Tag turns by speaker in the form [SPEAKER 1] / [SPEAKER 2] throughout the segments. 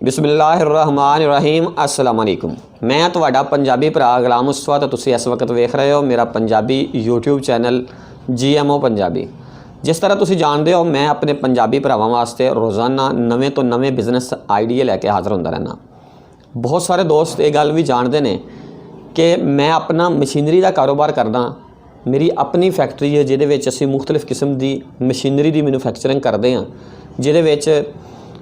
[SPEAKER 1] बिस्मिल्लाहिर्रहमानिर्रहीम अस्सलाम वालेकुम। मैं तुहाडा पंजाबी भरा गुलाम मुस्तफा तो तुसी इस वक्त वेख रहे हो मेरा Punjabi YouTube channel GMO Punjabi. जिस तरह तुसी जानते हो मैं अपने पंजाबी भरावां वास्ते रोज़ाना नवे तो नवे बिजनेस आइडिया लैके हाज़र होंदा रहना। बहुत सारे दोस्त ये गल भी जानते हैं कि मैं अपना मशीनरी का कारोबार करदा। मेरी अपनी फैक्ट्री है जिहदे विच असीं मुख्तलिफ किस्म की मशीनरी की मैन्युफैक्चरिंग करते हैं, जिहदे विच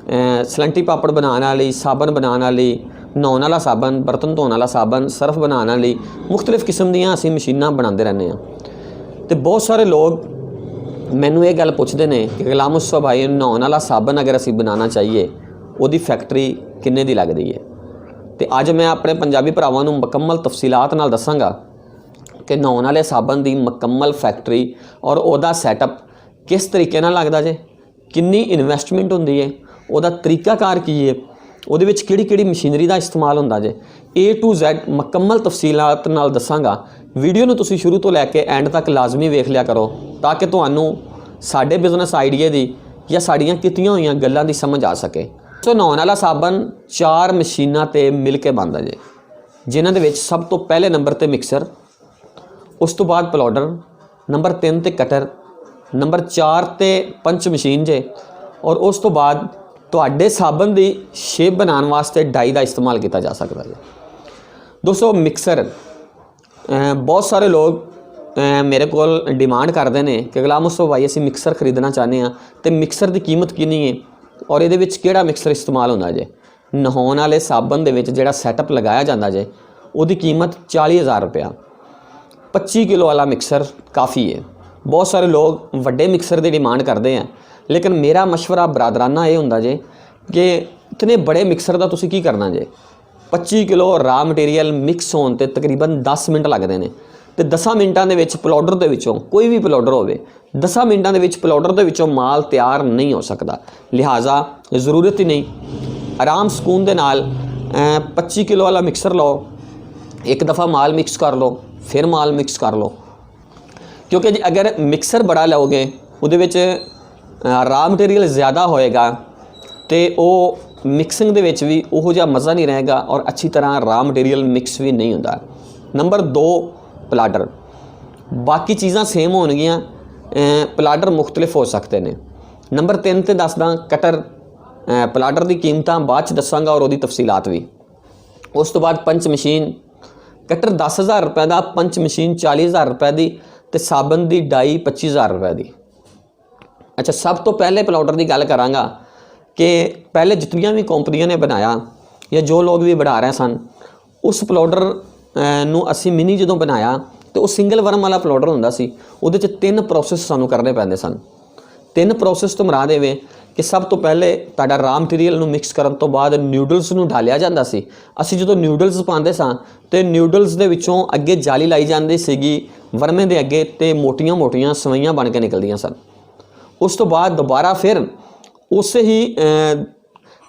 [SPEAKER 1] सलंटी पापड़ बनाने वाली, साबन बनाने वाली, नहाउण वाला साबन, बर्तन धोने वाला साबन, सर्फ बनाने वाली मुख्तलिफ किस्म दीयां असीं मशीनां बनाते रहने हैं। तो बहुत सारे लोग मैनू ये गल पुछदे ने कि गुलाम मुस्तफा भाई नहाउण वाला साबन अगर असीं बनाना चाहिए उहदी फैक्ट्री किन्ने दी लगदी है। तो अज मैं अपने पंजाबी भरावां नूं मुकम्मल तफसीलात नाल दसांगा कि नहाउण वाले साबन की मुकम्मल फैक्ट्री और उहदा सैटअप किस तरीके नाल लगदा जे, किन्नी इन्वेस्टमेंट हुंदी है, उहदा तरीकाकार की है, उहदे विच किहड़ी मशीनरी का इस्तेमाल हुंदा जे, A to Z मुकम्मल तफसीलात नाल दसांगा। वीडियो नूं तुसीं शुरू तो लैके एंड तक लाजमी वेख लिया करो ताकि तुहानूं साडे बिजनेस आइडिया दी या साड़ियां कीतियां होईयां गल्लां दी समझ आ सके। सो नहाउण वाला साबन 4 मशीनां ते मिल के बनदा जे, जिन्हां दे विच सब तो पहले नंबर ते मिक्सर, उस तो बाद पाउडर, नंबर 3 ते कटर, नंबर 4 ते पंच मशीन जे, और उस तो बाद तुहाडे साबन की शेप बनाने वास्ते डाई का इस्तेमाल किया जा सकता है। दोस्तों मिक्सर बहुत सारे लोग मेरे को डिमांड करते हैं कि गुलाम मुस्तफा भाई असीं मिक्सर खरीदना चाहते हैं तो मिक्सर की कीमत कितनी है और ये किहड़ा मिक्सर इस्तेमाल होंदा जे। नहाउण वाले साबन दे विच जिहड़ा सैटअप लगाया जाता जे उहदी कीमत 40,000 रुपया। 25 किलो वाला मिक्सर काफ़ी है। बहुत सारे लोग वड्डे मिक्सर की डिमांड करते हैं, लेकिन मेरा मशवरा बरादराना ये होंदा जे कि इतने बड़े मिक्सर का तुसीं की करना जे। 25 किलो रा मटीरियल मिक्स होने ते तकरीबन 10 मिनट लगते हैं। तो 10 मिनटां दे विच पाउडर दे विचों कोई भी पाउडर होवे 10 मिनटां दे विच पाउडर दे विचों माल तैयार नहीं हो सकता। लिहाजा ज़रूरत ही नहीं, आराम सुकून दे नाल 25 किलो वाला मिक्सर लो, एक दफ़ा माल मिक्स कर लो, फिर माल मिक्स कर लो। क्योंकि अगर मिक्सर बड़ा लोगे उहदे विच रा मटीरियल ज़्यादा होएगा तो वो मिक्सिंग दे विच भी उहो जिहा मज़ा नहीं रहेगा और अच्छी तरह रा मटीरियल मिक्स भी नहीं होता। नंबर 2 पाउडर, बाकी चीज़ां सेम होणगियां, पाउडर मुख्तलिफ हो सकते हैं। नंबर 3 ते दसदा कटर, पाउडर की कीमतां बाद च दसांगा और उहदी तफसीलात भी। उस तो बाद पंच मशीन, कटर 10,000 रुपए का, पंच मशीन 40,000 रुपए की, तो साबन की डाई 25,000 रुपए की। अच्छा, सब तो पहले पाउडर की गल करांगा कि पहले जितनियां भी कंपनियां ने बनाया या जो लोग भी बना रहे सन उस पाउडर नूं असीं मिनी जदों बनाया तो वह सिंगल वर्म वाला पाउडर हुंदा सी। उहदे च 3 प्रोसैस सानूं करने पैंदे सन। 3 प्रोसैस तो मुराद इवें कि सब तो पहले तुहाडा रा मटीरियल नूं मिक्स करन तो बाद न्यूडल्स नूं ढालिया जांदा सी। असीं जदों न्यूडल्स पांदे सां ते न्यूडल्स दे विचों अगे जाली लाई जांदी सीगी वर्मे दे अगे ते मोटियां मोटियां सवैयां बन के निकलदियां सन। उस तो बाद दोबारा फिर उस ही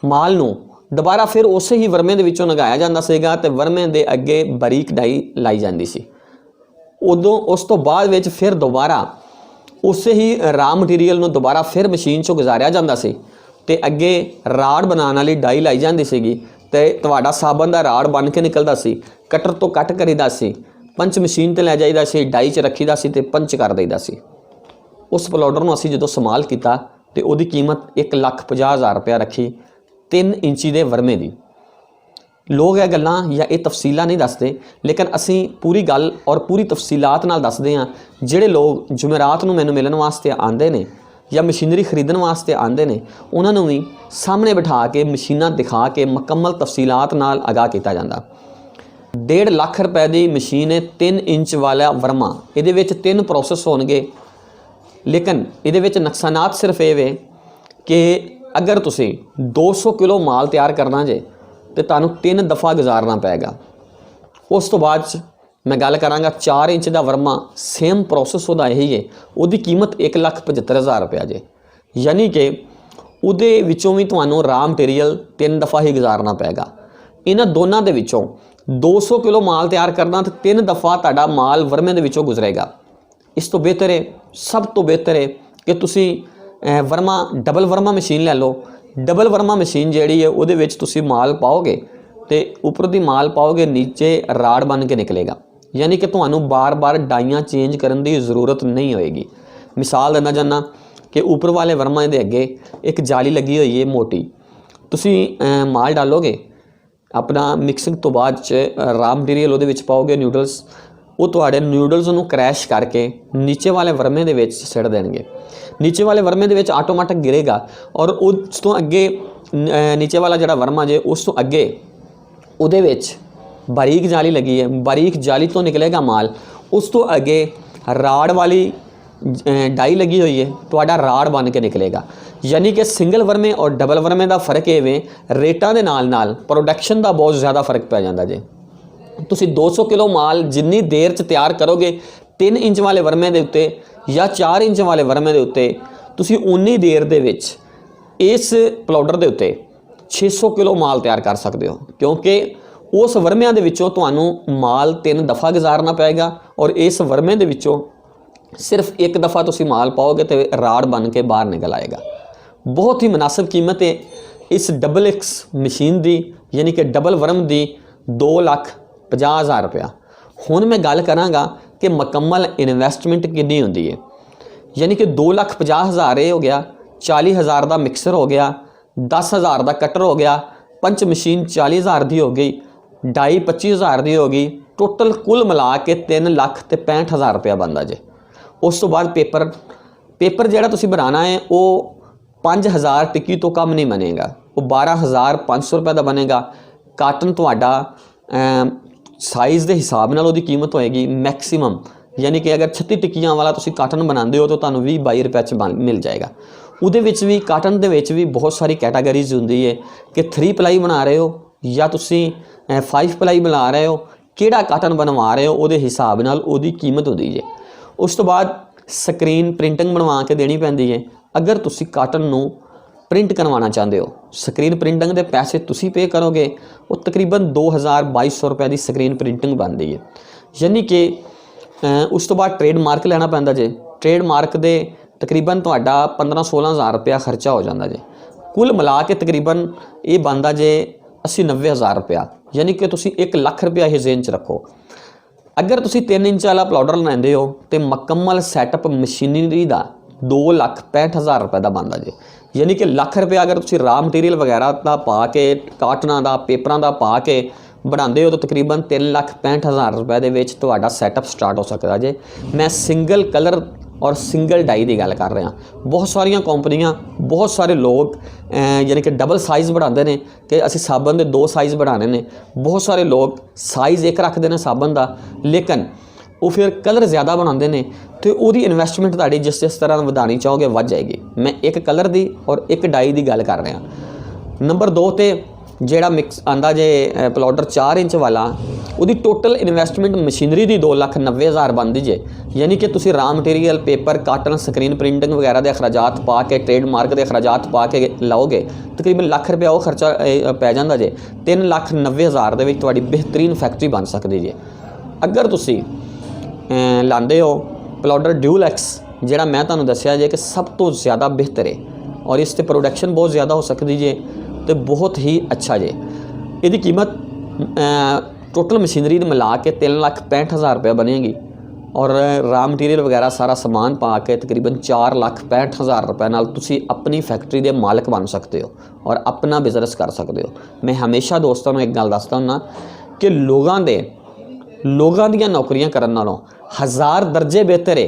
[SPEAKER 1] माल नूं दोबारा फिर उस ही वर्मे दे विचों लगाया जांदा सीगा ते वर्मे दे अगे बारीक डाई लाई जांदी सी। उदों उस तो बाद विच फिर दोबारा उस ही रा मटीरियल नूं दोबारा फिर मशीन चों गुजारिया जांदा सी ते अगे राड़ बनाने वाली डाई लाई जांदी सीगी ते तुहाडा साबन दा राड़ बन के निकलदा सी। कटर तो कट करीदा सी, पंच मशीन ते लै जाईदा सी, डाई च रखीदा सी ते पंच कर दईदा सी। उस पाउडर नूं असीं जदों इस्तेमाल किया तो उहदी कीमत 1,50,000 रुपया रखी 3 इंची दे वर्मे दी। लोग यह गल्लां या ये तफसीलां नहीं दसदे, लेकिन असीं पूरी गल और पूरी तफसीलात नाल दसदे हां। जिहड़े लोग जुमेरात नूं मैनूं मिलण वास्ते आंदे ने या मशीनरी खरीदण वास्ते आंदे ने उन्हां नूं भी सामने बिठा के मशीनां दिखा के मुकम्मल तफसीलात नाल आगाह किया जांदा। 1.5 लाख रुपए की मशीन है, 3 इंच वाला वर्मा, इहदे विच 3 प्रोसैस होणगे। लेकिन इहदे विच नुकसानात सिर्फ ये वे कि अगर तुसीं 200 किलो माल तैयार करना जे तो तुहानूं 3 दफ़ा गुजारना पेगा। उस तो बाद मैं गल करांगा 4 इंच का वर्मा, सेम प्रोसैस उहदा यही है, उहदी कीमत 1,75,000 रुपया जे। यानी कि उहदे विचों भी तुहानूं रा मटीरियल 3 दफ़ा ही गुजारना पेगा। इन्हां दोनों दे विचों 200 किलो माल तैयार करना तो 3 दफ़ा तुहाडा माल वर्मे दे विचों गुजरेगा। इस तो बेहतर है, सब तो बेहतर है कि तुसी वर्मा डबल वर्मा मशीन ले लो डबल वर्मा मशीन जिहड़ी है उहदे विच तुसीं माल पाओगे तो उपर दी माल पाओगे नीचे राड़ बन के निकलेगा, यानी कि तुहानूं बार बार डाइयां चेंज करन दी ज़रूरत नहीं होएगी। मिसाल देना चाहना कि उपर वाले वर्मा दे अगे एक जाली लगी हुई है मोटी, तुसीं माल डालोगे अपना मिक्सिंग तो बाद च रॉ मटीरियल उहदे विच पाओगे न्यूडल्स, वो तुहाडे न्यूडल्स नूं क्रैश करके नीचे वाले वर्मे दे विच सिट देणगे। नीचे वाले वर्मे दे विच आटोमैटिक गिरेगा और उस तो अगे नीचे वाला जिहड़ा वर्मा जे उस तो अगे उहदे विच बारीक जाली लगी है, बारीक जाली तो निकलेगा माल, उस तो अगे राड़ वाली डाई लगी हुई है, तुहाडा राड़ बन के निकलेगा। यानी कि सिंगल वर्मे और डबल वर्मे का फर्क इवें रेटां दे नाल नाल प्रोडक्शन का बहुत ज़्यादा फर्क पै जांदा जे। तुसीं 200 किलो माल जिन्नी देर च तैयार करोगे 3 इंच वाले वर्मे दे उत्ते या 4 इंच वाले वर्मे दे उत्ते, तुसीं उन्नी देर दे विच इस पाउडर दे उत्ते 600 किलो माल तैयार कर सकते हो, क्योंकि उस वर्मिਆਂ ਦੇ ਵਿੱਚੋਂ ਤੁਹਾਨੂੰ माल 3 दफ़ा गुजारना पेगा और इस वर्मे ਦੇ ਵਿੱਚੋਂ सिर्फ एक दफ़ा तुसीं माल पाओगे तो राड़ बन के बाहर निकल आएगा। बहुत ही मुनासिब कीमत है इस डबल एक्स मशीन दी, यानी कि डबल वर्म दी 2,50,000 रुपया। हुण मैं गल करांगा कि मुकम्मल इन्वेस्टमेंट कितनी होंदी है, यानी कि 2,50,000 ये हो गया, 40,000 का मिक्सर हो गया, 10,000 का कटर हो गया, पंच मशीन 40,000 की हो गई, डाई 25,000 की हो गई, टोटल कुल मिला के 3,65,000 रुपया बनता जे। उस तो बाद पेपर जिहड़ा तुसीं बनाना है वो 5,000 टिक्की तो कम नहीं बनेगा, वो 12,500 रुपये का बनेगा। काटन तुहाडा साइज़ के हिसाब नाल उहदी कीमत होएगी मैक्सीमम, यानी कि अगर 36 टिक्कियां वाला तुसीं काटन बनाते हो तो तुहानूं 20-22 रुपये च मिल जाएगा। उहदे विच भी काटन दे विच भी बहुत सारी कैटागरीज होंदी है कि 3 प्लाई बना रहे हो या तुसीं 5 प्लाई बना रहे हो, किहड़ा काटन बनवा रहे हो उहदे हिसाब नाल उहदी कीमत होंदी है। उस तो बाद स्क्रीन प्रिंटिंग बनवा के देनी पैंदी है। अगर तुसी काटन नूं प्रिंट करवाना चाहते हो, स्क्रीन प्रिंटिंग के पैसे तुसी पे करोगे, वो तकरीबन 2,000-2,200 रुपये की स्क्रीन प्रिंटिंग बनती है। यानी कि उस तो बाद ट्रेड मार्क लेना पैंदा जे, ट्रेड मार्क दे तकरीबन तुहाडा 15-16,000 रुपया खर्चा हो जाता जे। कुल मिला के तकरीबन ये बनता जे 80-90,000 रुपया, यानी कि तुसी 1 लाख रुपया ही जेन च रखो। अगर तुसी 3 इंच वाला पाउडर लैंदे हो तो मुकम्मल सैटअप मशीनरी का 2,65,000 रुपये का बनता जे। यानी कि लाख रुपया अगर तुसी रॉ मटीरियल वगैरह का पा के, काटना का, पेपरां का पा के बनाते हो तो तकरीबन 3,65,000 रुपये के विच तुहाडा सैटअप स्टार्ट हो सकता जे। मैं सिंगल कलर और सिंगल डाई की गल कर रहा। बहुत सारिया कंपनियां, बहुत सारे लोग यानी कि डबल साइज़ बढ़ाते हैं कि असी साबन के 2 साइज़ बढ़ाने ने। बहुत सारे लोग साइज़ 1 रखते हैं साबन का, लेकिन वो फिर कलर ज़्यादा बनाते हैं तो वो इन्वेस्टमेंट तुहाडी जिस तरह वधानी चाहोगे वध जाएगी। मैं 1 कलर की और 1 डाई की गल कर रहा। नंबर 2 ते जिहड़ा मिक्स आंदा जे पाउडर 4 इंच वाला, उहदी टोटल इन्वेस्टमेंट मशीनरी की 2,90,000 बनती जे। यानी कि तुसी raw material, paper, cotton, screen printing वगैरह के अखराजात पा के, ट्रेड मार्क के अखराजात पा के लाओगे तकरीबन लाख रुपया वो खर्चा पै जांदा जे। 3,90,000 दे विच तुहाडी बेहतरीन फैक्ट्री बन सकती जे। अगर तुसी लांदे हो पाउडर ड्यूल एक्स, जिहड़ा मैं तुहानूं दस्सिया जे कि सब तो ज़्यादा बेहतर है और इस ते प्रोडक्शन बहुत ज़्यादा हो सकती जे, तो बहुत ही अच्छा जे। इसकी कीमत टोटल मशीनरी मिला के 3,65,000 रुपये बनेगी और रॉ मटीरियल वगैरह सारा समान पा के तकरीबन 4,65,000 रुपये नाल तुसी अपनी फैक्ट्री के मालक बन सकते हो और अपना बिजनेस कर सकते हो। मैं हमेशा दोस्तों एक गल दसदा हुंदा कि लोगों दी नौकरियां करन नालों 1000 दर्जे बेहतर है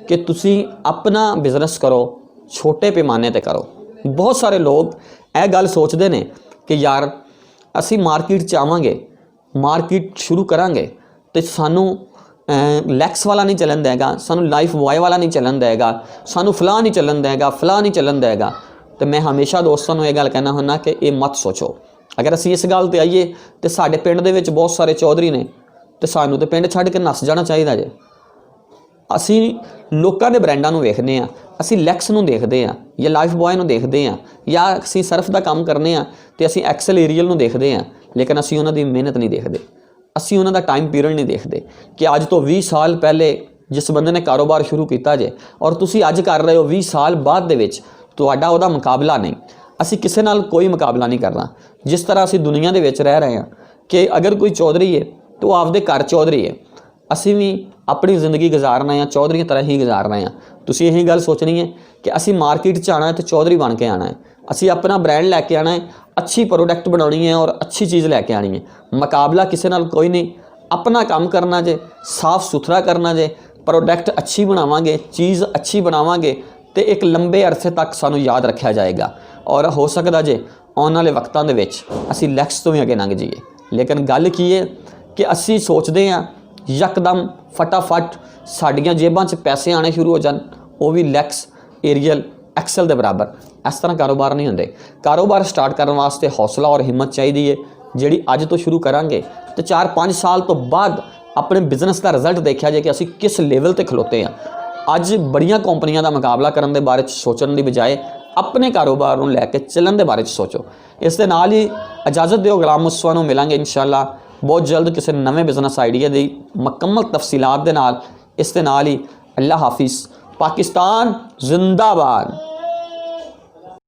[SPEAKER 1] कि तुसी अपना बिजनेस करो, छोटे पैमाने ते करो। बहुत सारे लोग यह गल सोचते हैं कि यार असी मार्केट च आवांगे, मार्केट शुरू करांगे तो सानू लैक्स वाला नहीं चलन देगा, सानू लाइफ बॉय वाला नहीं चलन देगा, सानू फलाह नहीं चलन देगा, फलाह नहीं चलन देगा। तो मैं हमेशा दोस्तों को यह गल कहना हुन्ना कि ये मत सोचो। अगर असी इस गल ते आइए तो साडे पिंड दे विच बहुत सारे चौधरी ने, तो सानू तो पिंड छड्ड के नस जाना चाहिए जे। असी लोगों के ब्रांडों को वेखते हैं, असी लैक्स नूं देखते हैं या लाइफ बॉय नूं देखते हैं या असी सर्फ का काम करने तो असी एक्सल एरियल नूं देखते हैं, लेकिन असी उन्हां दी मेहनत नहीं देखते, असी उन्हां दा टाइम पीरियड नहीं देखते कि अज तो 20 साल पहले जिस बंदे ने कारोबार शुरू किया जे और तुसी अज कर रहे हो 20 साल बाद दे विच तुहाडा उहदा मुकाबला नहीं। ਅਸੀਂ ਕਿਸੇ ਨਾਲ ਕੋਈ ਮੁਕਾਬਲਾ ਨਹੀਂ ਕਰਨਾ। ਜਿਸ ਤਰ੍ਹਾਂ ਅਸੀਂ ਦੁਨੀਆ ਦੇ ਵਿੱਚ ਰਹਿ ਰਹੇ ਹਾਂ ਕਿ ਅਗਰ ਕੋਈ ਚੌਧਰੀ ਹੈ ਤਾਂ ਉਹ ਆਪਦੇ ਘਰ ਚੌਧਰੀ ਹੈ, ਅਸੀਂ ਵੀ ਆਪਣੀ ਜ਼ਿੰਦਗੀ ਗੁਜ਼ਾਰਨਾ ਹੈ ਚੌਧਰੀਆਂ ਤਰ੍ਹਾਂ ਹੀ ਗੁਜ਼ਾਰਨਾ ਹੈ। ਤੁਸੀਂ ਇਹੀ ਗੱਲ ਸੋਚਣੀ ਹੈ ਕਿ ਅਸੀਂ ਮਾਰਕੀਟ 'ਚ ਆਉਣਾ ਹੈ ਤਾਂ ਚੌਧਰੀ ਬਣ ਕੇ ਆਉਣਾ ਹੈ, ਅਸੀਂ ਆਪਣਾ ਬ੍ਰਾਂਡ ਲੈ ਕੇ ਆਉਣਾ ਹੈ, ਅੱਛੀ ਪ੍ਰੋਡਕਟ ਬਣਾਉਣੀ ਹੈ ਔਰ ਅੱਛੀ ਚੀਜ਼ ਲੈ ਕੇ ਆਉਣੀ ਹੈ। ਮੁਕਾਬਲਾ ਕਿਸੇ ਨਾਲ ਕੋਈ ਨਹੀਂ, ਆਪਣਾ ਕੰਮ ਕਰਨਾ ਜੇ, ਸਾਫ਼ ਸੁਥਰਾ ਕਰਨਾ ਜੇ, ਪ੍ਰੋਡਕਟ ਅੱਛੀ ਬਣਾਵਾਂਗੇ, ਚੀਜ਼ ਅੱਛੀ ਬਣਾਵਾਂਗੇ ਤੇ ਇੱਕ ਲੰਬੇ ਅਰਸੇ ਤੱਕ ਸਾਨੂੰ ਯਾਦ ਰੱਖਿਆ ਜਾਏਗਾ ਔਰ ਹੋ ਸਕਦਾ ਜੇ ਆਉਣ ਵਾਲੇ ਵਕਤਾਂ ਦੇ ਵਿੱਚ ਅਸੀਂ ਲੈਕਸ ਤੋਂ ਵੀ ਅੱਗੇ ਲੰਘ ਜਾਈਏ। ਲੇਕਿਨ ਗੱਲ ਕੀ ਹੈ ਕਿ ਅਸੀਂ ਸੋਚਦੇ ਹਾਂ ਯਕਦਮ ਫਟਾਫਟ ਸਾਡੀਆਂ ਜੇਬਾਂ 'ਚ ਪੈਸੇ ਆਉਣੇ ਸ਼ੁਰੂ ਹੋ ਜਾਣ, ਉਹ ਵੀ ਲੈਕਸ, ਏਰੀਅਲ, ਐਕਸਲ ਦੇ ਬਰਾਬਰ। ਇਸ ਤਰ੍ਹਾਂ ਕਾਰੋਬਾਰ ਨਹੀਂ ਹੁੰਦੇ। ਕਾਰੋਬਾਰ ਸਟਾਰਟ ਕਰਨ ਵਾਸਤੇ ਹੌਸਲਾ ਔਰ ਹਿੰਮਤ ਚਾਹੀਦੀ ਹੈ, ਜਿਹੜੀ ਅੱਜ ਤੋਂ ਸ਼ੁਰੂ ਕਰਾਂਗੇ ਤੇ 4-5 ਸਾਲ ਤੋਂ ਬਾਅਦ ਆਪਣੇ ਬਿਜ਼ਨਸ ਦਾ ਰਿਜ਼ਲਟ ਦੇਖਿਆ ਜਾਏ ਕਿ ਅਸੀਂ ਕਿਸ ਲੈਵਲ ਤੇ ਖਲੋਤੇ ਹਾਂ। ਅੱਜ ਬੜੀਆਂ ਕੰਪਨੀਆਂ ਦਾ ਮੁਕਾਬਲਾ ਕਰਨ ਦੇ ਬਾਰੇ 'ਚ ਸੋਚਣ ਦੀ ਬਜਾਏ ਆਪਣੇ ਕਾਰੋਬਾਰ ਨੂੰ ਲੈ ਕੇ ਚੱਲਣ ਦੇ ਬਾਰੇ 'ਚ ਸੋਚੋ। ਇਸ ਦੇ ਨਾਲ ਹੀ ਇਜਾਜ਼ਤ ਦਿਓ, ਗੁਲਾਮ ਮੁਸਤਫਾ ਨੂੰ ਮਿਲਾਂਗੇ ਇਨਸ਼ਾਅੱਲਾ ਬਹੁਤ ਜਲਦ ਕਿਸੇ ਨਵੇਂ ਬਿਜ਼ਨਸ ਆਈਡੀਆ ਦੀ ਮੁਕੰਮਲ ਤਫਸੀਲਾਤ ਦੇ ਨਾਲ। ਇਸ ਦੇ ਨਾਲ ਹੀ ਅੱਲਾ ਹਾਫਿਜ਼। ਪਾਕਿਸਤਾਨ ਜ਼ਿੰਦਾਬਾਦ।